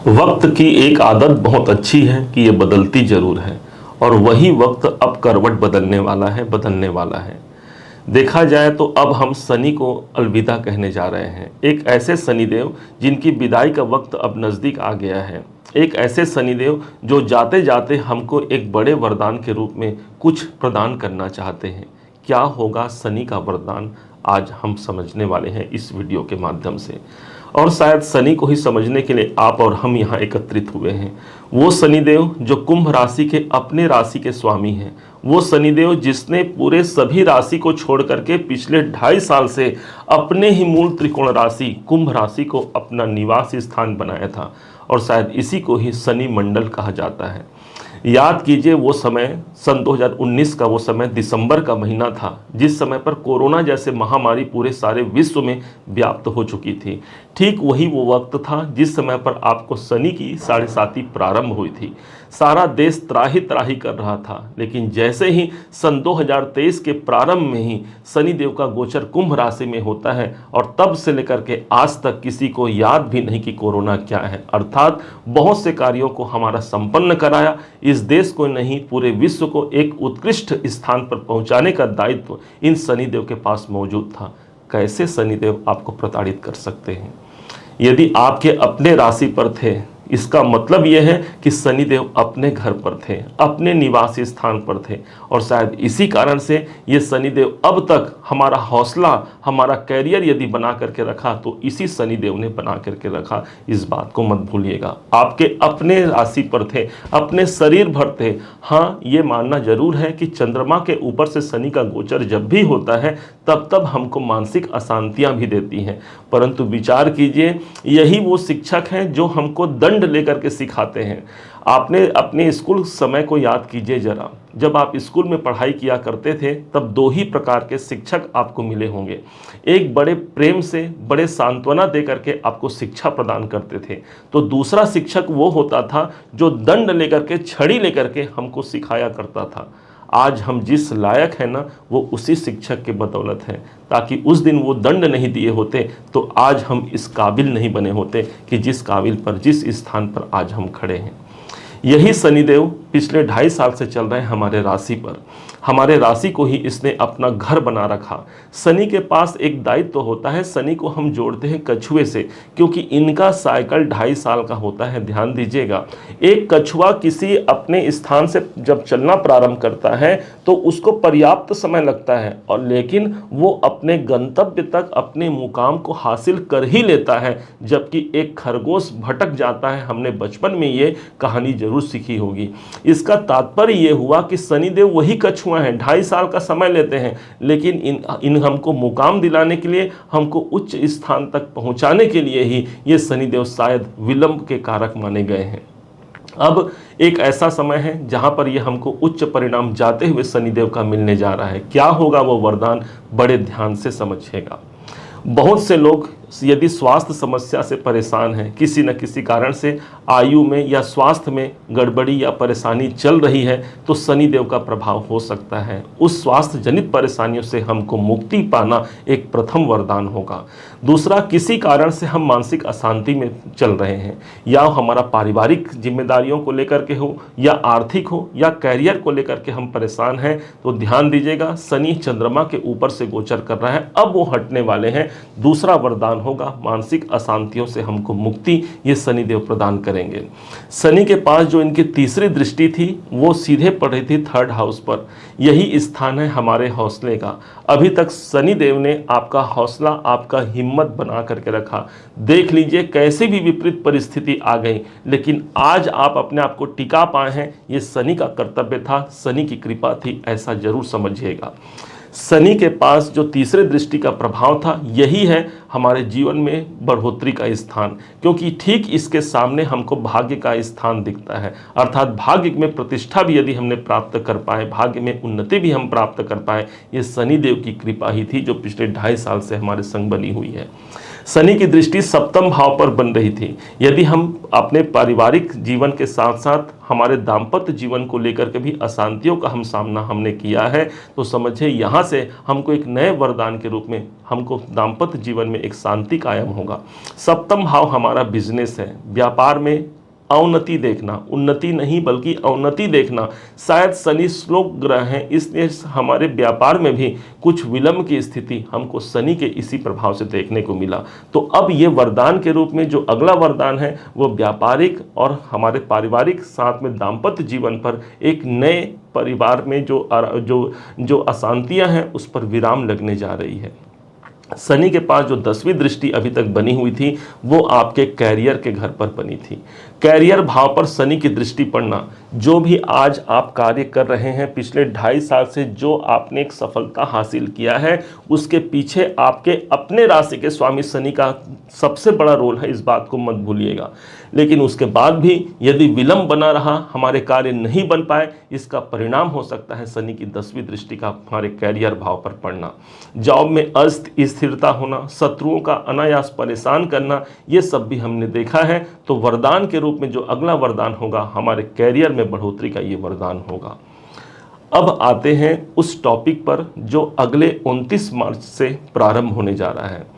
वक्त की एक आदत बहुत अच्छी है कि ये बदलती जरूर है और वही वक्त अब करवट बदलने वाला है। देखा जाए तो अब हम शनि को अलविदा कहने जा रहे हैं। एक ऐसे शनिदेव जिनकी विदाई का वक्त अब नज़दीक आ गया है। एक ऐसे शनिदेव जो जाते जाते हमको एक बड़े वरदान के रूप में कुछ प्रदान करना चाहते हैं। क्या होगा शनि का वरदान, आज हम समझने वाले हैं इस वीडियो के माध्यम से। और शायद शनि को ही समझने के लिए आप और हम यहाँ एकत्रित हुए हैं। वो शनिदेव जो कुंभ राशि के अपने राशि के स्वामी हैं, वो शनिदेव जिसने पूरे सभी राशि को छोड़ करके पिछले 2.5 साल से अपने ही मूल त्रिकोण राशि कुंभ राशि को अपना निवास स्थान बनाया था। और शायद इसी को ही शनि मंडल कहा जाता है। याद कीजिए वो समय सन 2019 का वो समय दिसंबर का महीना था, जिस समय पर कोरोना जैसे महामारी पूरे सारे विश्व में व्याप्त हो चुकी थी। ठीक वही वो वक्त था जिस समय पर आपको शनि की 7.5 प्रारंभ हुई थी। सारा देश त्राही त्राही कर रहा था, लेकिन जैसे ही सन 2023 के प्रारंभ में ही शनिदेव का गोचर कुंभ राशि में होता है और तब से लेकर के आज तक किसी को याद भी नहीं कि कोरोना क्या है। अर्थात बहुत से कार्यों को हमारा संपन्न कराया। इस देश को नहीं, पूरे विश्व को एक उत्कृष्ट स्थान पर पहुंचाने का दायित्व इन शनिदेव के पास मौजूद था। कैसे शनिदेव आपको प्रताड़ित कर सकते हैं? यदि आपके अपने राशि पर थे, इसका मतलब यह है कि शनिदेव अपने घर पर थे, अपने निवास स्थान पर थे। और शायद इसी कारण से ये शनिदेव अब तक हमारा हौसला, हमारा कैरियर यदि बना करके रखा तो इसी शनिदेव ने बना करके रखा। इस बात को मत भूलिएगा। आपके अपने राशि पर थे, अपने शरीर भर थे। हाँ, ये मानना जरूर है कि चंद्रमा के ऊपर से शनि का गोचर जब भी होता है तब तब हमको मानसिक अशांतियां भी देती हैं। परंतु विचार कीजिए, यही वो शिक्षक हैं जो हमको दंड लेकर के सिखाते हैं। आपने अपने स्कूल समय को याद कीजिए जरा। जब आप स्कूल में पढ़ाई किया करते थे तब 2 ही प्रकार के शिक्षक आपको मिले होंगे। एक बड़े प्रेम से, बड़े सांत्वना दे करके आपको शिक्षा प्रदान करते थे, तो दूसरा शिक्षक वो होता था जो दंड लेकर के, छड़ी लेकर के हमको सिखाया करता था। आज हम जिस लायक हैं ना, वो उसी शिक्षक के बदौलत है। ताकि उस दिन वो दंड नहीं दिए होते तो आज हम इस काबिल नहीं बने होते कि जिस काबिल पर, जिस स्थान पर आज हम खड़े हैं। यही शनिदेव पिछले 2.5 साल से चल रहे हैं हमारे राशि पर। हमारे राशि को ही इसने अपना घर बना रखा। शनि के पास एक दायित्व तो होता है। शनि को हम जोड़ते हैं कछुए से, क्योंकि इनका साइकिल 2.5 साल का होता है। ध्यान दीजिएगा, एक कछुआ किसी अपने स्थान से जब चलना प्रारंभ करता है तो उसको पर्याप्त समय लगता है, और लेकिन वो अपने गंतव्य तक, अपने मुकाम को हासिल कर ही लेता है। जबकि एक खरगोश भटक जाता है। हमने बचपन में ये कहानी जरूर सीखी होगी। इसका तात्पर्य ये हुआ कि शनिदेव वही कछुआ हैं, 2.5 साल का समय लेते हैं, लेकिन इन हमको मुकाम दिलाने के लिए, हमको उच्च स्थान तक पहुंचाने के लिए ही ये शनिदेव शायद विलंब के कारक माने गए हैं। अब एक ऐसा समय है जहां पर ये हमको उच्च परिणाम जाते हुए शनिदेव का मिलने जा रहा है। क्या होगा वो वरदान, बड़े ध्यान से समझिएगा। बहुत से लोग यदि स्वास्थ्य समस्या से परेशान हैं, किसी न किसी कारण से आयु में या स्वास्थ्य में गड़बड़ी या परेशानी चल रही है, तो शनिदेव का प्रभाव हो सकता है। उस स्वास्थ्य जनित परेशानियों से हमको मुक्ति पाना एक प्रथम वरदान होगा। दूसरा, किसी कारण से हम मानसिक अशांति में चल रहे हैं, या हमारा पारिवारिक जिम्मेदारियों को लेकर के हो, या आर्थिक हो, या कैरियर को लेकर के हम परेशान हैं, तो ध्यान दीजिएगा, शनि चंद्रमा के ऊपर से गोचर कर रहा है। अब वो हटने वाले हैं। दूसरा वरदान होगा, मानसिक अशांतियों से हमको मुक्ति ये शनिदेव प्रदान करेंगे। शनि के पास जो इनकी तीसरी दृष्टि थी वो सीधे पड़ रही थी 3rd हाउस पर। यही स्थान है हमारे हौसले का। अभी तक शनिदेव ने आपका हौसला, आपका हिम्मत बना करके रखा। देख लीजिए, कैसी भी विपरीत परिस्थिति आ गई, लेकिन आज आप अपने आप को टिका पाए हैं। ये शनि का कर्तव्य था, शनि की कृपा थी, ऐसा जरूर समझिएगा। शनि के पास जो तीसरे दृष्टि का प्रभाव था, यही है हमारे जीवन में बढ़ोतरी का स्थान, क्योंकि ठीक इसके सामने हमको भाग्य का स्थान दिखता है। अर्थात भाग्य में प्रतिष्ठा भी यदि हमने प्राप्त कर पाए, भाग्य में उन्नति भी हम प्राप्त कर पाए, ये शनिदेव की कृपा ही थी जो पिछले 2.5 साल से हमारे संग बनी हुई है। शनि की दृष्टि सप्तम भाव पर बन रही थी। यदि हम अपने पारिवारिक जीवन के साथ साथ हमारे दाम्पत्य जीवन को लेकर के भी अशांतियों का सामना हमने किया है, तो समझिए यहाँ से हमको एक नए वरदान के रूप में हमको दाम्पत्य जीवन में एक शांति कायम होगा। सप्तम भाव हमारा बिजनेस है, व्यापार में अवनति देखना, उन्नति नहीं बल्कि अवनति देखना। शायद शनि श्लोक ग्रह हैं, इसलिए हमारे व्यापार में भी कुछ विलंब की स्थिति हमको शनि के इसी प्रभाव से देखने को मिला। तो अब ये वरदान के रूप में जो अगला वरदान है वो व्यापारिक और हमारे पारिवारिक साथ में दाम्पत्य जीवन पर एक नए परिवार में जो अशांतियां हैं उस पर विराम लगने जा रही है। शनि के पास जो 10वीं दृष्टि अभी तक बनी हुई थी वो आपके कैरियर के घर पर बनी थी। कैरियर भाव पर शनि की दृष्टि पड़ना, जो भी आज आप कार्य कर रहे हैं, पिछले 2.5 साल से जो आपने एक सफलता हासिल किया है, उसके पीछे आपके अपने राशि के स्वामी शनि का सबसे बड़ा रोल है, इस बात को मत भूलिएगा। लेकिन उसके बाद भी यदि विलंब बना रहा, हमारे कार्य नहीं बन पाए, इसका परिणाम हो सकता है शनि की 10वीं दृष्टि का हमारे कैरियर भाव पर पड़ना। जॉब में अस्थिरता होना, शत्रुओं का अनायास परेशान करना, ये सब भी हमने देखा है। तो वरदान के रूप में जो अगला वरदान होगा हमारे कैरियर में बढ़ोतरी का ये वरदान होगा। अब आते हैं उस टॉपिक पर जो अगले 29 मार्च से प्रारंभ होने जा रहा है।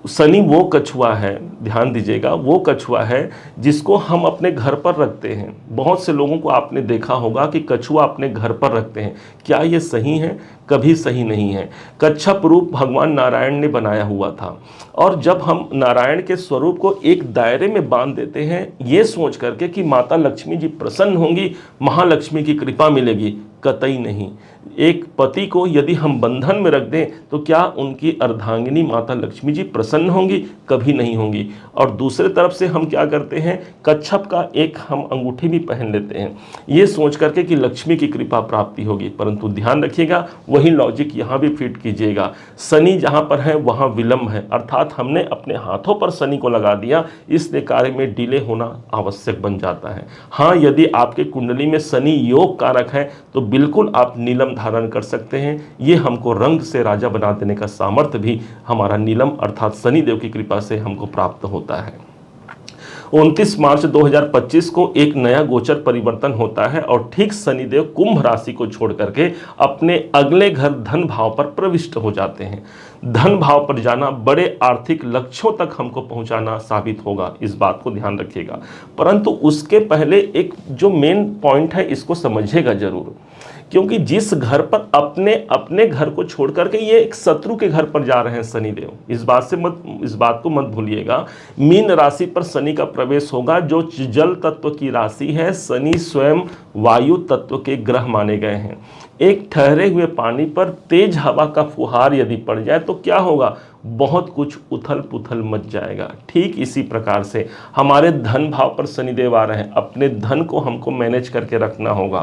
शनि वो कछुआ है, ध्यान दीजिएगा, वो कछुआ है जिसको हम अपने घर पर रखते हैं। बहुत से लोगों को आपने देखा होगा कि कछुआ अपने घर पर रखते हैं। क्या ये सही है? कभी सही नहीं है। कच्छप रूप भगवान नारायण ने बनाया हुआ था, और जब हम नारायण के स्वरूप को एक दायरे में बांध देते हैं ये सोच करके कि माता लक्ष्मी जी प्रसन्न होंगी, महालक्ष्मी की कृपा मिलेगी, कतई नहीं। एक पति को यदि हम बंधन में रख दें तो क्या उनकी अर्धांगिनी माता लक्ष्मी जी प्रसन्न होंगी? कभी नहीं होंगी। और दूसरे तरफ से हम क्या करते हैं, कच्छप का एक हम अंगूठी भी पहन लेते हैं ये सोच करके कि लक्ष्मी की कृपा प्राप्ति होगी। परंतु ध्यान रखिएगा, वही लॉजिक यहाँ भी फिट कीजिएगा। शनि जहाँ पर है वहाँ विलंब है, अर्थात हमने अपने हाथों पर शनि को लगा दिया, इसलिए कार्य में डिले होना आवश्यक बन जाता है। हाँ, यदि आपके कुंडली में शनि योग कारक है तो बिल्कुल आप नीलम धारण कर सकते हैं। ये हमको रंग से राजा बना देने का सामर्थ्य भी हमारा नीलम अर्थात शनिदेव की कृपा से हमको प्राप्त होता है। 29 मार्च 2025 को एक नया गोचर परिवर्तन होता है और ठीक शनिदेव कुंभ राशि को छोड़ करके अपने अगले घर धन भाव पर प्रविष्ट हो जाते हैं। धन भाव पर जाना बड़े आर्थिक लक्ष्यों तक हमको पहुंचाना साबित होगा, इस बात को ध्यान रखिएगा। परंतु उसके पहले एक जो मेन पॉइंट है इसको समझिएगा जरूर, क्योंकि जिस घर पर अपने घर को छोड़ करके ये एक शत्रु के घर पर जा रहे हैं शनिदेव, इस बात को मत भूलिएगा। मीन राशि पर शनि का प्रवेश होगा जो जल तत्व की राशि है। शनि स्वयं वायु तत्व के ग्रह माने गए हैं। एक ठहरे हुए पानी पर तेज हवा का फुहार यदि पड़ जाए तो क्या होगा, बहुत कुछ उथल पुथल मच जाएगा। ठीक इसी प्रकार से हमारे धन भाव पर शनिदेव आ रहे हैं, अपने धन को हमको मैनेज करके रखना होगा।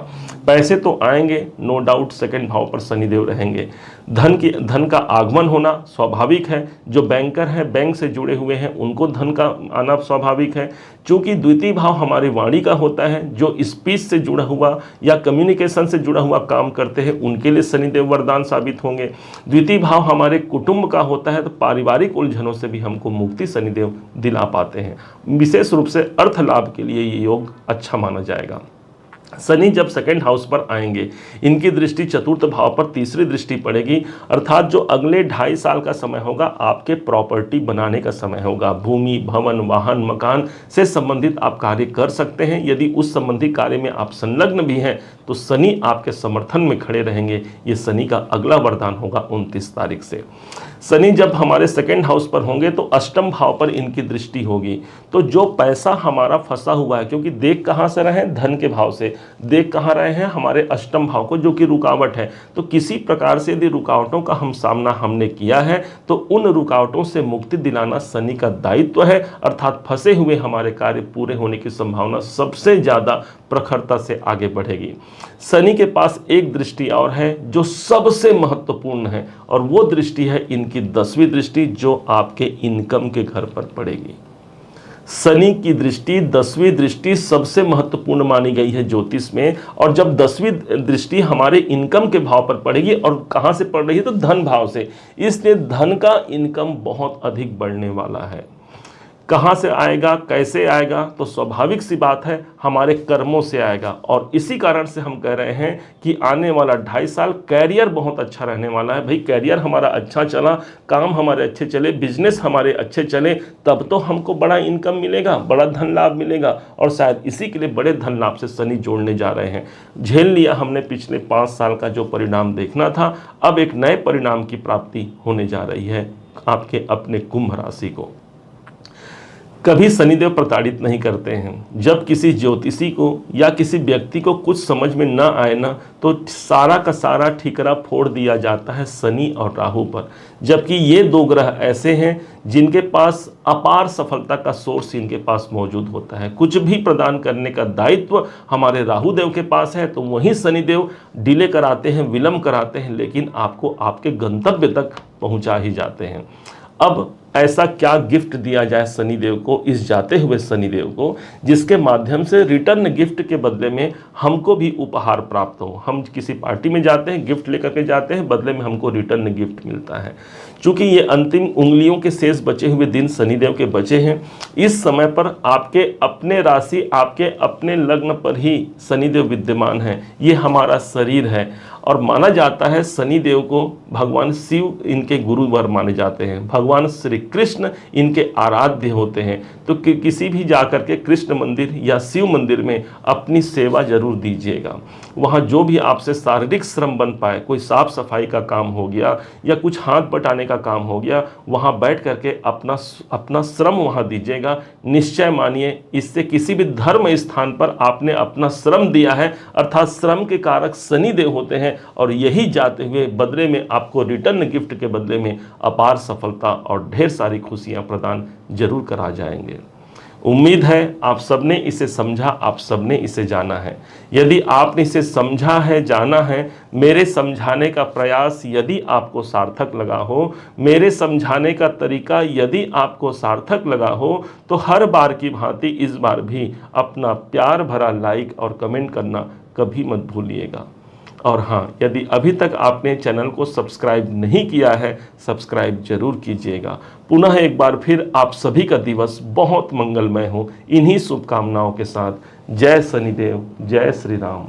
पैसे तो आएंगे, नो डाउट सेकंड भाव पर शनिदेव रहेंगे। धन का आगमन होना स्वाभाविक है। जो बैंकर हैं, बैंक से जुड़े हुए हैं, उनको धन का आना स्वाभाविक है। चूंकि द्वितीय भाव हमारी वाणी का होता है, जो स्पीच से जुड़ा हुआ या कम्युनिकेशन से जुड़ा हुआ काम करते हैं उनके लिए शनिदेव वरदान साबित होंगे। द्वितीय भाव हमारे कुटुंब का होता है, तो पारिवारिक उलझनों से भी हमको मुक्ति शनिदेव दिला पाते हैं। विशेष रूप से अर्थ लाभ के लिए ये योग अच्छा माना जाएगा। शनि जब सेकंड हाउस पर आएंगे, इनकी दृष्टि चतुर्थ भाव पर तीसरी दृष्टि पड़ेगी, अर्थात जो अगले 2.5 साल का समय होगा आपके प्रॉपर्टी बनाने का समय होगा। भूमि, भवन, वाहन, मकान से संबंधित आप कार्य कर सकते हैं। यदि उस संबंधी कार्य में आप संलग्न भी हैं तो शनि आपके समर्थन में खड़े रहेंगे। ये शनि का अगला वरदान होगा 29 तारीख से। शनि जब हमारे सेकंड हाउस पर होंगे तो अष्टम भाव पर इनकी दृष्टि होगी। तो जो पैसा हमारा फंसा हुआ है, क्योंकि देख कहाँ से रहे हैं, धन के भाव से देख कहाँ रहे हैं, हमारे अष्टम भाव को, जो कि रुकावट है। तो किसी प्रकार से यदि रुकावटों का सामना हमने किया है तो उन रुकावटों से मुक्ति दिलाना शनि का दायित्व है, अर्थात फंसे हुए हमारे कार्य पूरे होने की संभावना सबसे ज्यादा प्रखरता से आगे बढ़ेगी। शनि के पास एक दृष्टि और है जो सबसे महत्वपूर्ण है, और वो दृष्टि है इनकी 10वीं दृष्टि, जो आपके इनकम के घर पर पड़ेगी। शनि की दृष्टि 10वीं दृष्टि सबसे महत्वपूर्ण मानी गई है ज्योतिष में। और जब 10वीं दृष्टि हमारे इनकम के भाव पर पड़ेगी, और कहाँ से पड़ रही है तो धन भाव से, इसलिए धन का इनकम बहुत अधिक बढ़ने वाला है। कहाँ से आएगा, कैसे आएगा, तो स्वाभाविक सी बात है हमारे कर्मों से आएगा। और इसी कारण से हम कह रहे हैं कि आने वाला 2.5 साल कैरियर बहुत अच्छा रहने वाला है। भाई कैरियर हमारा अच्छा चला, काम हमारे अच्छे चले, बिजनेस हमारे अच्छे चले, तब तो हमको बड़ा इनकम मिलेगा, बड़ा धन लाभ मिलेगा। और शायद इसी के लिए बड़े धन लाभ से शनि जोड़ने जा रहे हैं। झेल लिया हमने पिछले 5 साल का जो परिणाम देखना था, अब एक नए परिणाम की प्राप्ति होने जा रही है आपके अपने कुंभ राशि को। कभी शनिदेव प्रताड़ित नहीं करते हैं। जब किसी ज्योतिषी को या किसी व्यक्ति को कुछ समझ में ना आए ना, तो सारा का सारा ठिकरा फोड़ दिया जाता है शनि और राहु पर। जबकि ये 2 ग्रह ऐसे हैं जिनके पास अपार सफलता का सोर्स इनके पास मौजूद होता है। कुछ भी प्रदान करने का दायित्व हमारे राहु देव के पास है, तो वहीं शनिदेव डिले कराते हैं, विलंब कराते हैं, लेकिन आपको आपके गंतव्य तक पहुंचा ही जाते हैं। अब ऐसा क्या गिफ्ट दिया जाए शनिदेव को, इस जाते हुए शनिदेव को, जिसके माध्यम से रिटर्न गिफ्ट के बदले में हमको भी उपहार प्राप्त हो। हम किसी पार्टी में जाते हैं, गिफ्ट लेकर के जाते हैं, बदले में हमको रिटर्न गिफ्ट मिलता है। चूंकि ये अंतिम उंगलियों के शेष बचे हुए दिन शनिदेव के बचे हैं, इस समय पर आपके अपने राशि, आपके अपने लग्न पर ही शनिदेव विद्यमान है। ये हमारा शरीर है, और माना जाता है शनिदेव को भगवान शिव इनके गुरुवर माने जाते हैं। भगवान श्री कृष्ण इनके आराध्य होते हैं। तो किसी भी जाकर के कृष्ण मंदिर या शिव मंदिर में अपनी सेवा जरूर दीजिएगा। वहाँ जो भी आपसे शारीरिक श्रम बन पाए, कोई साफ सफाई का काम हो गया या कुछ हाथ बटाने का काम हो गया, वहाँ बैठ करके अपना श्रम वहाँ दीजिएगा। निश्चय मानिए, इससे किसी भी धर्म स्थान पर आपने अपना श्रम दिया है, अर्थात श्रम के कारक शनिदेव होते हैं, और यही जाते हुए बदले में आपको रिटर्न गिफ्ट के बदले में अपार सफलता और ढेर सारी खुशियां प्रदान जरूर करा जाएंगे। उम्मीद है आप सबने इसे समझा, आप सबने इसे जाना है। यदि आपने इसे समझा है, जाना है, मेरे समझाने का प्रयास यदि आपको सार्थक लगा हो, मेरे समझाने का तरीका यदि आपको सार्थक लगा हो, तो हर बार की भांति इस बार भी अपना प्यार भरा लाइक और कमेंट करना कभी मत भूलिएगा। और हाँ, यदि अभी तक आपने चैनल को सब्सक्राइब नहीं किया है, सब्सक्राइब जरूर कीजिएगा। पुनः एक बार फिर आप सभी का दिवस बहुत मंगलमय हो, इन्हीं शुभकामनाओं के साथ। जय शनिदेव, जय श्री राम।